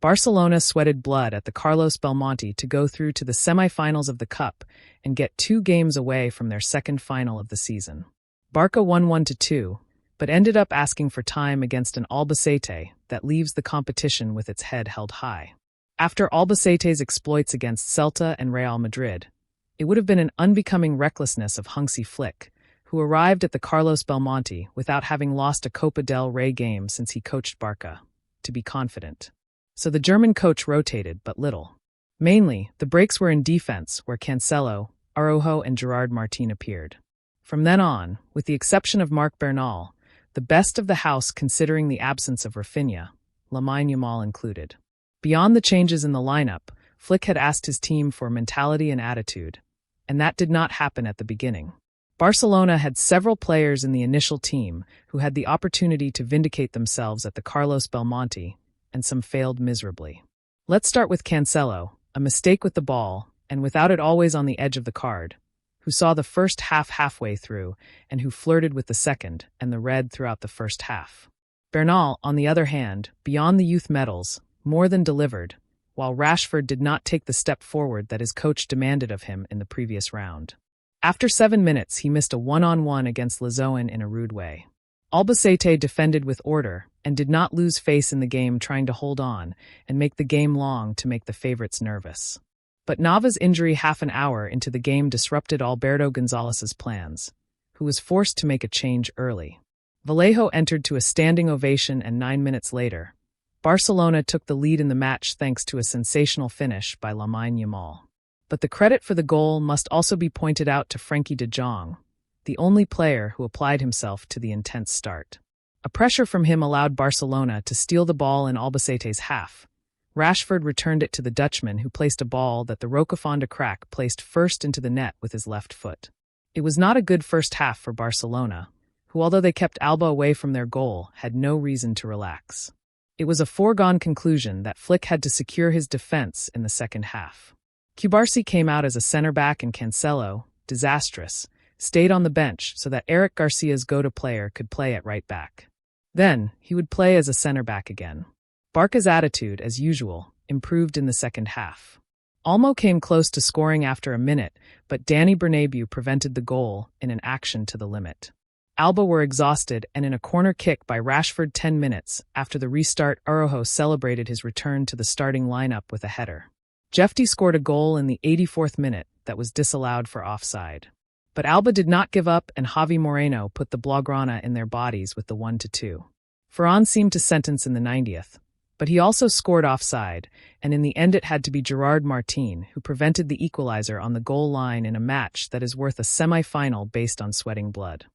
Barcelona sweated blood at the Carlos Belmonte to go through to the semi-finals of the Cup and get 2 games away from their second final of the season. Barca won 1-2, but ended up asking for time against an Albacete that leaves the competition with its head held high. After Albacete's exploits against Celta and Real Madrid, it would have been an unbecoming recklessness of Hansi Flick, who arrived at the Carlos Belmonte without having lost a Copa del Rey game since he coached Barca, to be confident. So the German coach rotated but little. Mainly, the breaks were in defense, where Cancelo, Araujo and Gerard Martin appeared. From then on, with the exception of Marc Bernal, the best of the house considering the absence of Rafinha, Lamine Yamal included. Beyond the changes in the lineup, Flick had asked his team for mentality and attitude, and that did not happen at the beginning. Barcelona had several players in the initial team who had the opportunity to vindicate themselves at the Carlos Belmonte, and some failed miserably. Let's start with Cancelo, a mistake with the ball, and without it always on the edge of the card, who saw the first half halfway through and who flirted with the second and the red throughout the first half. Bernal, on the other hand, beyond the youth medals, more than delivered, while Rashford did not take the step forward that his coach demanded of him in the previous round. After 7 minutes, he missed a one-on-one against Lazoan in a rude way. Albacete defended with order and did not lose face in the game, trying to hold on and make the game long to make the favorites nervous. But Nava's injury half an hour into the game disrupted Alberto Gonzalez's plans, who was forced to make a change early. Vallejo entered to a standing ovation, and 9 minutes later, Barcelona took the lead in the match thanks to a sensational finish by Lamine Yamal. But the credit for the goal must also be pointed out to Frenkie de Jong, the only player who applied himself to the intense start. A pressure from him allowed Barcelona to steal the ball in Albacete's half. Rashford returned it to the Dutchman, who placed a ball that the Rocafonda crack placed first into the net with his left foot. It was not a good first half for Barcelona, who, although they kept Alba away from their goal, had no reason to relax. It was a foregone conclusion that Flick had to secure his defense in the second half. Cubarsí came out as a center-back and Cancelo, disastrous, stayed on the bench so that Eric Garcia's go-to player could play at right back. Then, he would play as a center-back again. Barca's attitude, as usual, improved in the second half. Olmo came close to scoring after a minute, but Danny Bernabeu prevented the goal in an action to the limit. Alba were exhausted, and in a corner kick by Rashford 10 minutes after the restart, Araujo celebrated his return to the starting lineup with a header. Jefty scored a goal in the 84th minute that was disallowed for offside. But Alba did not give up, and Javi Moreno put the Blaugrana in their bodies with the 1-2. Ferran seemed to sentence in the 90th, but he also scored offside, and in the end it had to be Gerard Martin who prevented the equalizer on the goal line in a match that is worth a semi-final based on sweating blood.